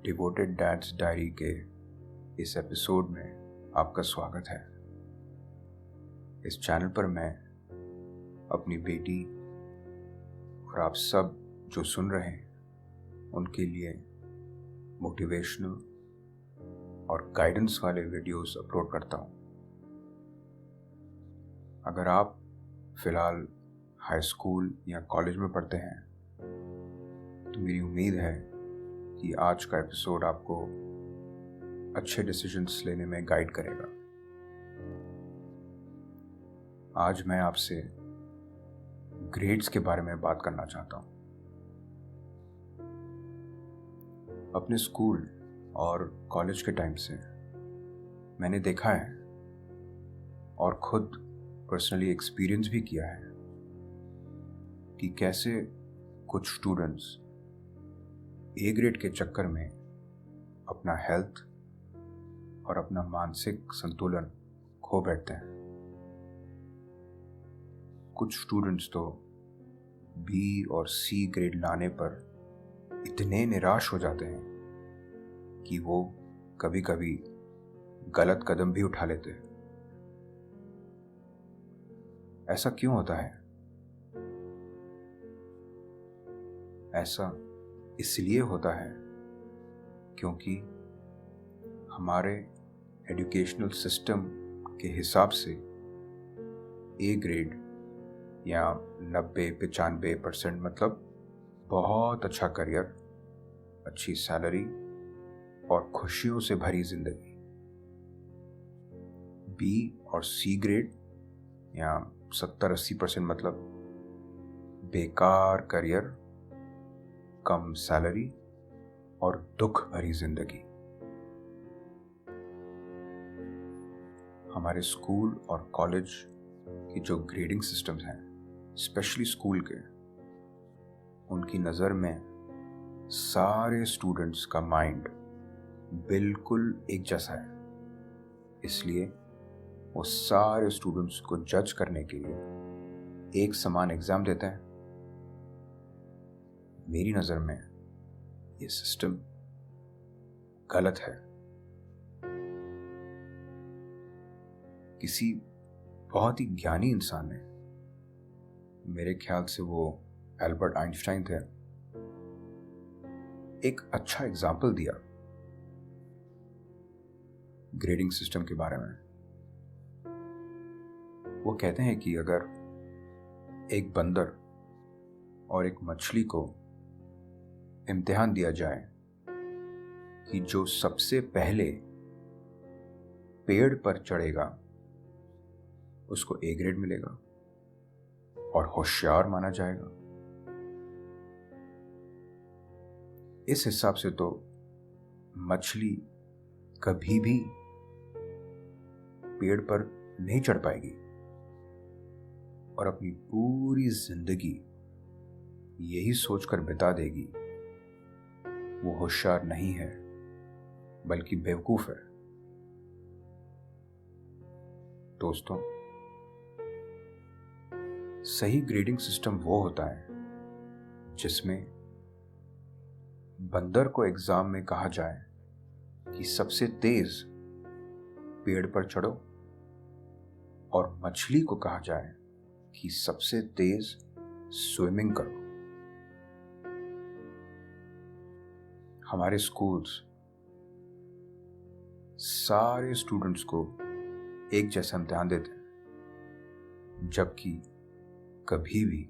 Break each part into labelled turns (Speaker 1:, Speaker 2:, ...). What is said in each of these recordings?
Speaker 1: Devoted dads diary के इस episode में आपका स्वागत है। इस चैनल पर मैं अपनी बेटी और आप सब जो सुन रहे हैं उनके लिए मोटिवेशनल और गाइडेंस वाले वीडियोस अपलोड करता हूँ। अगर आप फ़िलहाल हाई स्कूल या कॉलेज में पढ़ते हैं तो मेरी उम्मीद है कि आज का एपिसोड आपको अच्छे डिसीजंस लेने में गाइड करेगा। आज मैं आपसे ग्रेड्स के बारे में बात करना चाहता हूँ। अपने स्कूल और कॉलेज के टाइम से मैंने देखा है और खुद पर्सनली एक्सपीरियंस भी किया है कि कैसे कुछ स्टूडेंट्स ए ग्रेड के चक्कर में अपना हेल्थ और अपना मानसिक संतुलन खो बैठते हैं। कुछ स्टूडेंट्स तो बी और सी ग्रेड लाने पर इतने निराश हो जाते हैं कि वो कभी कभी गलत कदम भी उठा लेते हैं। ऐसा क्यों होता है? ऐसा इसलिए होता है क्योंकि हमारे एजुकेशनल सिस्टम के हिसाब से ए ग्रेड या 90-95% मतलब बहुत अच्छा करियर, अच्छी सैलरी और खुशियों से भरी जिंदगी। बी और सी ग्रेड या 70-80% मतलब बेकार करियर, कम सैलरी और दुख भरी जिंदगी। हमारे स्कूल और कॉलेज की जो ग्रेडिंग सिस्टम्स हैं, स्पेशली स्कूल के, उनकी नज़र में सारे स्टूडेंट्स का माइंड बिल्कुल एक जैसा है। इसलिए वो सारे स्टूडेंट्स को जज करने के लिए एक समान एग्ज़ाम देते हैं। मेरी नज़र में ये सिस्टम गलत है। किसी बहुत ही ज्ञानी इंसान ने, मेरे ख्याल से वो एल्बर्ट आइंस्टाइन थे, एक अच्छा एग्जाम्पल दिया ग्रेडिंग सिस्टम के बारे में। वो कहते हैं कि अगर एक बंदर और एक मछली को इम्तिहान दिया जाए कि जो सबसे पहले पेड़ पर चढ़ेगा उसको ए ग्रेड मिलेगा और होशियार माना जाएगा। इस हिसाब से तो मछली कभी भी पेड़ पर नहीं चढ़ पाएगी और अपनी पूरी जिंदगी यही सोचकर बिता देगी वो होशियार नहीं है बल्कि बेवकूफ है। दोस्तों, सही ग्रेडिंग सिस्टम वो होता है जिसमें बंदर को एग्जाम में कहा जाए कि सबसे तेज पेड़ पर चढ़ो और मछली को कहा जाए कि सबसे तेज स्विमिंग करो। हमारे स्कूल्स सारे स्टूडेंट्स को एक जैसा इम्तिहान देते हैं, जबकि कभी भी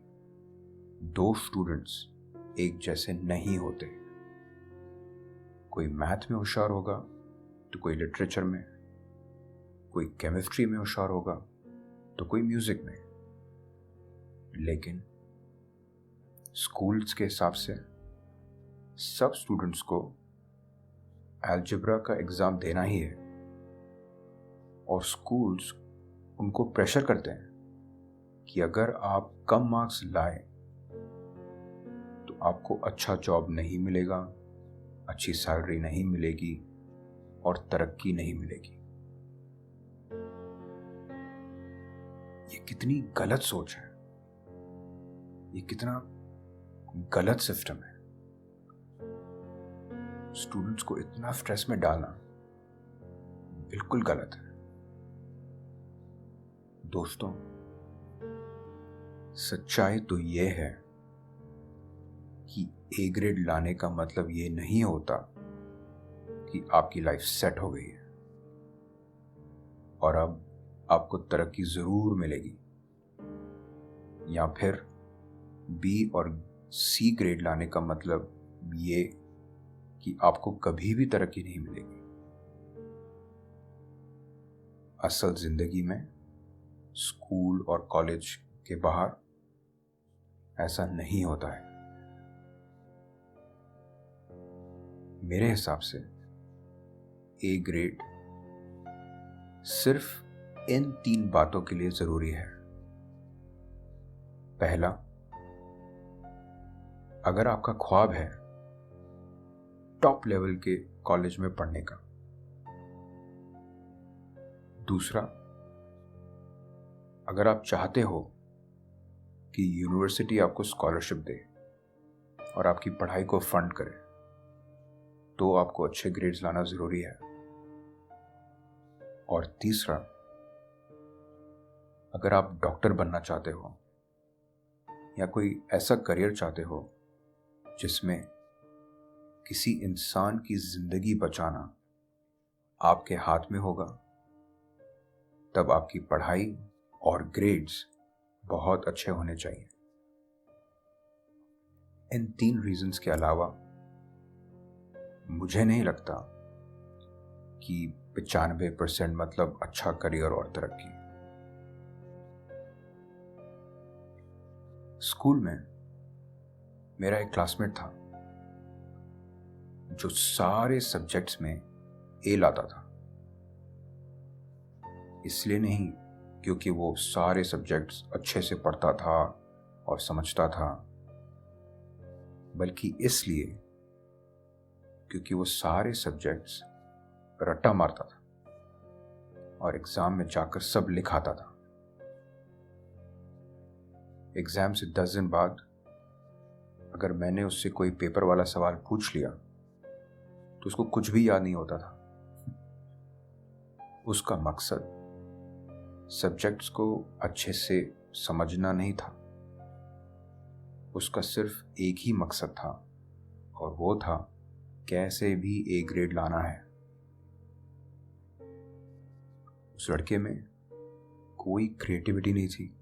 Speaker 1: दो स्टूडेंट्स एक जैसे नहीं होते। कोई मैथ में होशियार होगा तो कोई लिटरेचर में, कोई केमिस्ट्री में होशियार होगा तो कोई म्यूजिक में। लेकिन स्कूल्स के हिसाब से सब स्टूडेंट्स को अलजेब्रा का एग्ज़ाम देना ही है और स्कूल्स उनको प्रेशर करते हैं कि अगर आप कम मार्क्स लाए तो आपको अच्छा जॉब नहीं मिलेगा, अच्छी सैलरी नहीं मिलेगी और तरक्की नहीं मिलेगी। ये कितनी गलत सोच है, ये कितना गलत सिस्टम है। स्टूडेंट्स को इतना स्ट्रेस में डालना बिल्कुल गलत है। दोस्तों, सच्चाई तो ये है कि ए ग्रेड लाने का मतलब ये नहीं होता कि आपकी लाइफ सेट हो गई है और अब आपको तरक्की जरूर मिलेगी, या फिर बी और सी ग्रेड लाने का मतलब ये कि आपको कभी भी तरक्की नहीं मिलेगी। असल जिंदगी में स्कूल और कॉलेज के बाहर ऐसा नहीं होता है। मेरे हिसाब से ए ग्रेड सिर्फ इन 3 बातों के लिए जरूरी है। पहला, अगर आपका ख्वाब है टॉप लेवल के कॉलेज में पढ़ने का। दूसरा, अगर आप चाहते हो कि यूनिवर्सिटी आपको स्कॉलरशिप दे और आपकी पढ़ाई को फंड करे, तो आपको अच्छे ग्रेड्स लाना जरूरी है। और तीसरा, अगर आप डॉक्टर बनना चाहते हो या कोई ऐसा करियर चाहते हो जिसमें किसी इंसान की जिंदगी बचाना आपके हाथ में होगा, तब आपकी पढ़ाई और ग्रेड्स बहुत अच्छे होने चाहिए। इन 3 रीजंस के अलावा मुझे नहीं लगता कि 95% मतलब अच्छा करियर और तरक्की। स्कूल में मेरा एक क्लासमेट था जो सारे सब्जेक्ट्स में ए लाता था। इसलिए नहीं क्योंकि वो सारे सब्जेक्ट्स अच्छे से पढ़ता था और समझता था, बल्कि इसलिए क्योंकि वो सारे सब्जेक्ट्स रट्टा मारता था और एग्जाम में जाकर सब लिखाता था। एग्जाम से 10 दिन बाद अगर मैंने उससे कोई पेपर वाला सवाल पूछ लिया तो उसको कुछ भी याद नहीं होता था। उसका मकसद सब्जेक्ट्स को अच्छे से समझना नहीं था, उसका सिर्फ एक ही मकसद था और वो था कैसे भी ए ग्रेड लाना है। उस लड़के में कोई क्रिएटिविटी नहीं थी,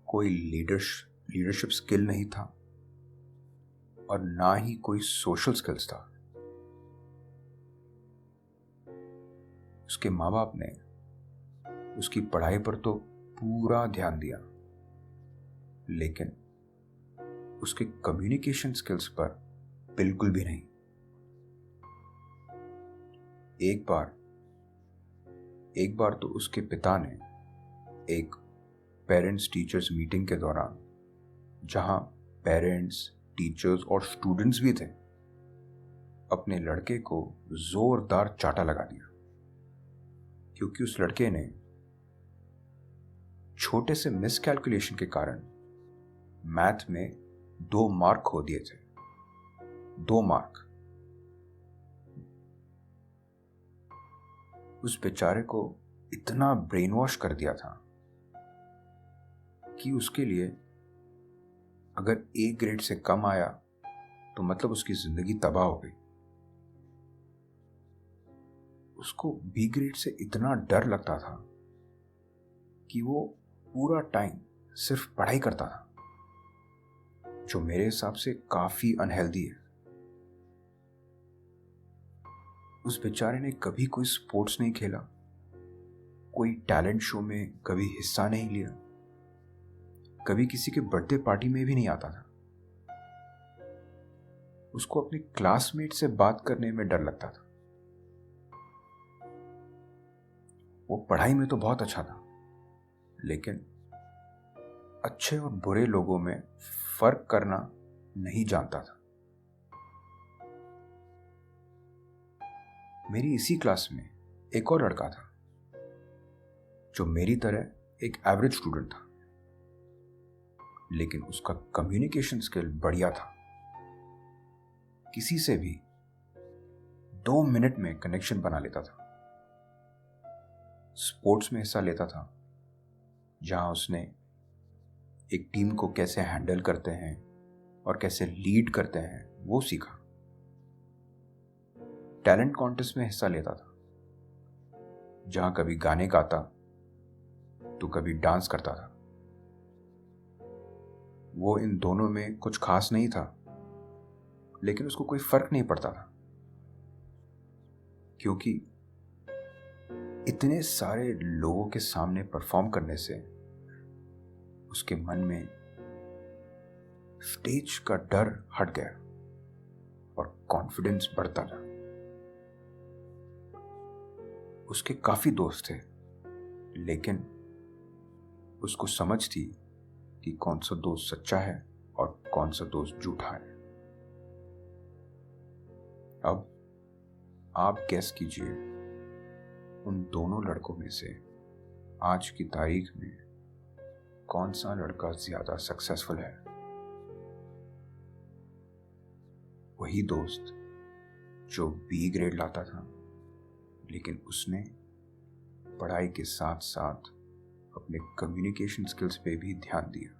Speaker 1: कोई लीडरशिप स्किल नहीं था और ना ही कोई सोशल स्किल्स था। उसके माँ बाप ने उसकी पढ़ाई पर तो पूरा ध्यान दिया, लेकिन उसके कम्युनिकेशन स्किल्स पर बिल्कुल भी नहीं। एक बार तो उसके पिता ने एक पेरेंट्स टीचर्स मीटिंग के दौरान, जहां पेरेंट्स, टीचर्स और स्टूडेंट्स भी थे, अपने लड़के को जोरदार चाटा लगा दिया क्योंकि उस लड़के ने छोटे से मिसकैलकुलेशन के कारण मैथ में 2 मार्क खो दिए थे। 2 मार्क। उस बेचारे को इतना ब्रेन वॉश कर दिया था कि उसके लिए अगर ए ग्रेड से कम आया तो मतलब उसकी जिंदगी तबाह हो गई। उसको बी ग्रेड से इतना डर लगता था कि वो पूरा टाइम सिर्फ पढ़ाई करता था, जो मेरे हिसाब से काफी अनहेल्दी है। उस बेचारे ने कभी कोई स्पोर्ट्स नहीं खेला, कोई टैलेंट शो में कभी हिस्सा नहीं लिया, कभी किसी के बर्थडे पार्टी में भी नहीं आता था। उसको अपने क्लासमेट से बात करने में डर लगता था। वो पढ़ाई में तो बहुत अच्छा था, लेकिन अच्छे और बुरे लोगों में फर्क करना नहीं जानता था। मेरी इसी क्लास में एक और लड़का था जो मेरी तरह एक एवरेज स्टूडेंट था, लेकिन उसका कम्युनिकेशन स्किल बढ़िया था। किसी से भी 2 मिनट में कनेक्शन बना लेता था। स्पोर्ट्स में हिस्सा लेता था, जहां उसने एक टीम को कैसे हैंडल करते हैं और कैसे लीड करते हैं वो सीखा। टैलेंट कॉन्टेस्ट में हिस्सा लेता था, जहां कभी गाने गाता तो कभी डांस करता था। वो इन दोनों में कुछ खास नहीं था, लेकिन उसको कोई फर्क नहीं पड़ता था, क्योंकि इतने सारे लोगों के सामने परफॉर्म करने से उसके मन में स्टेज का डर हट गया और कॉन्फिडेंस बढ़ता था। उसके काफी दोस्त थे, लेकिन उसको समझ थी कि कौन सा दोस्त सच्चा है और कौन सा दोस्त झूठा है। अब आप गेस कीजिए, उन दोनों लड़कों में से आज की तारीख में कौन सा लड़का ज्यादा सक्सेसफुल है? वही दोस्त जो बी ग्रेड लाता था, लेकिन उसने पढ़ाई के साथ साथ अपने कम्युनिकेशन स्किल्स पे भी ध्यान दिया।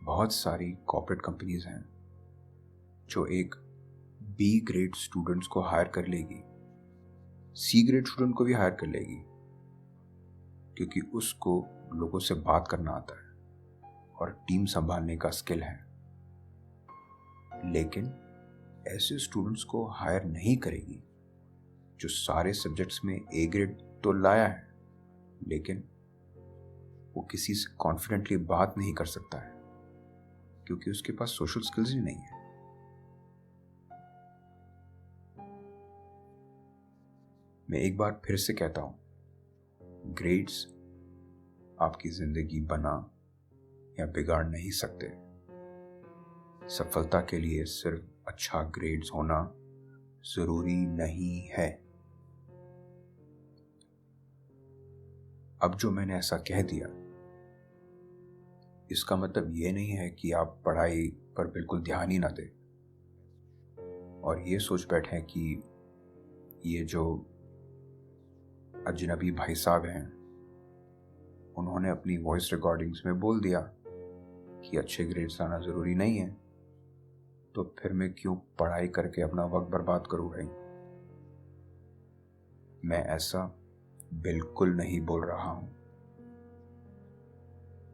Speaker 1: बहुत सारी कॉर्पोरेट कंपनीज हैं जो एक बी ग्रेड स्टूडेंट्स को हायर कर लेगी, सी ग्रेड स्टूडेंट को भी हायर कर लेगी, क्योंकि उसको लोगों से बात करना आता है और टीम संभालने का स्किल है। लेकिन ऐसे स्टूडेंट्स को हायर नहीं करेगी जो सारे सब्जेक्ट्स में ए ग्रेड तो लाया है, लेकिन वो किसी से कॉन्फिडेंटली बात नहीं कर सकता है, क्योंकि उसके पास सोशल स्किल्स ही नहीं है। मैं एक बार फिर से कहता हूं, ग्रेड्स आपकी जिंदगी बना या बिगाड़ नहीं सकते। सफलता के लिए सिर्फ अच्छा ग्रेड्स होना जरूरी नहीं है। अब जो मैंने ऐसा कह दिया, इसका मतलब ये नहीं है कि आप पढ़ाई पर बिल्कुल ध्यान ही ना दें और ये सोच बैठें कि ये जो अजनबी भाई साहब हैं, उन्होंने अपनी वॉइस रिकॉर्डिंग्स में बोल दिया कि अच्छे ग्रेड्स लाना ज़रूरी नहीं है, तो फिर मैं क्यों पढ़ाई करके अपना वक्त बर्बाद करूँ भाई। मैं ऐसा बिल्कुल नहीं बोल रहा हूँ।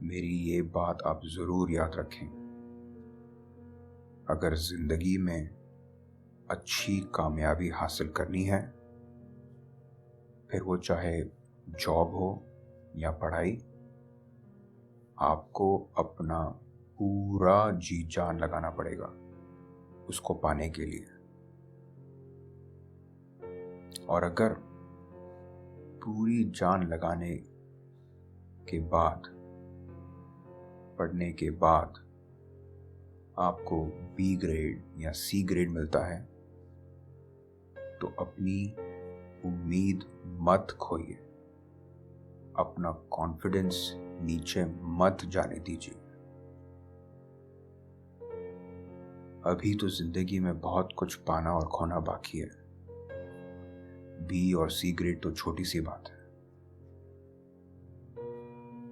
Speaker 1: मेरी ये बात आप ज़रूर याद रखें। अगर ज़िंदगी में अच्छी कामयाबी हासिल करनी है, फिर वो चाहे जॉब हो या पढ़ाई, आपको अपना पूरा जी जान लगाना पड़ेगा उसको पाने के लिए। और अगर पूरी जान लगाने के बाद, पढ़ने के बाद आपको बी ग्रेड या सी ग्रेड मिलता है, तो अपनी उम्मीद मत खोइए, अपना कॉन्फिडेंस नीचे मत जाने दीजिए। अभी तो जिंदगी में बहुत कुछ पाना और खोना बाकी है। बी और सी ग्रेड तो छोटी सी बात है।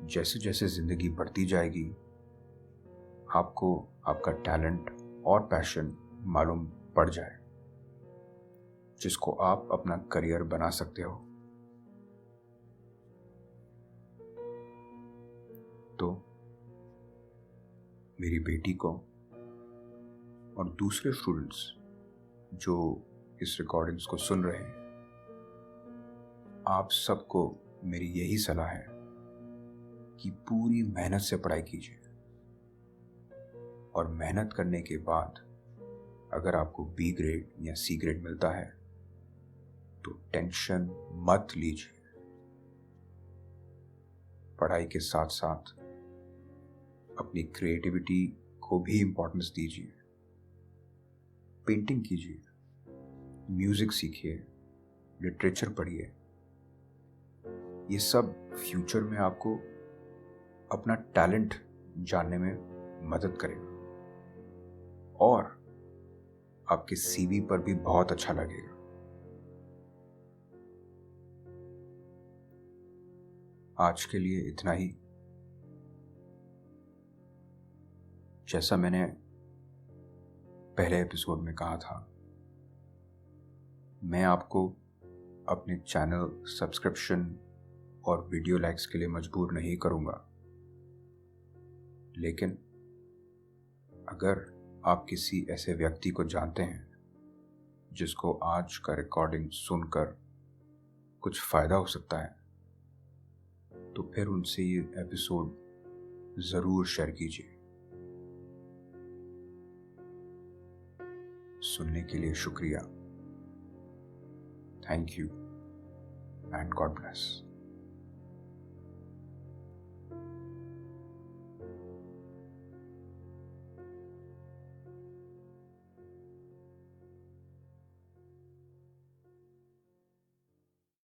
Speaker 1: जैसे जैसे जिंदगी बढ़ती जाएगी, आपको आपका टैलेंट और पैशन मालूम पड़ जाए, जिसको आप अपना करियर बना सकते हो। तो मेरी बेटी को और दूसरे स्टूडेंट्स जो इस रिकॉर्डिंग्स को सुन रहे हैं, आप सबको मेरी यही सलाह है कि पूरी मेहनत से पढ़ाई कीजिए, और मेहनत करने के बाद अगर आपको बी ग्रेड या सी ग्रेड मिलता है तो टेंशन मत लीजिए। पढ़ाई के साथ साथ अपनी क्रिएटिविटी को भी इम्पोर्टेंस दीजिए। पेंटिंग कीजिए, म्यूजिक सीखिए, लिटरेचर पढ़िए। ये सब फ्यूचर में आपको अपना टैलेंट जानने में मदद करेगा। और आपके सीवी पर भी बहुत अच्छा लगेगा। आज के लिए इतना ही। जैसा मैंने पहले एपिसोड में कहा था, मैं आपको अपने चैनल सब्सक्रिप्शन और वीडियो लाइक्स के लिए मजबूर नहीं करूंगा, लेकिन अगर आप किसी ऐसे व्यक्ति को जानते हैं जिसको आज का रिकॉर्डिंग सुनकर कुछ फायदा हो सकता है, तो फिर उनसे ये एपिसोड जरूर शेयर कीजिए। सुनने के लिए शुक्रिया। Thank you and God bless.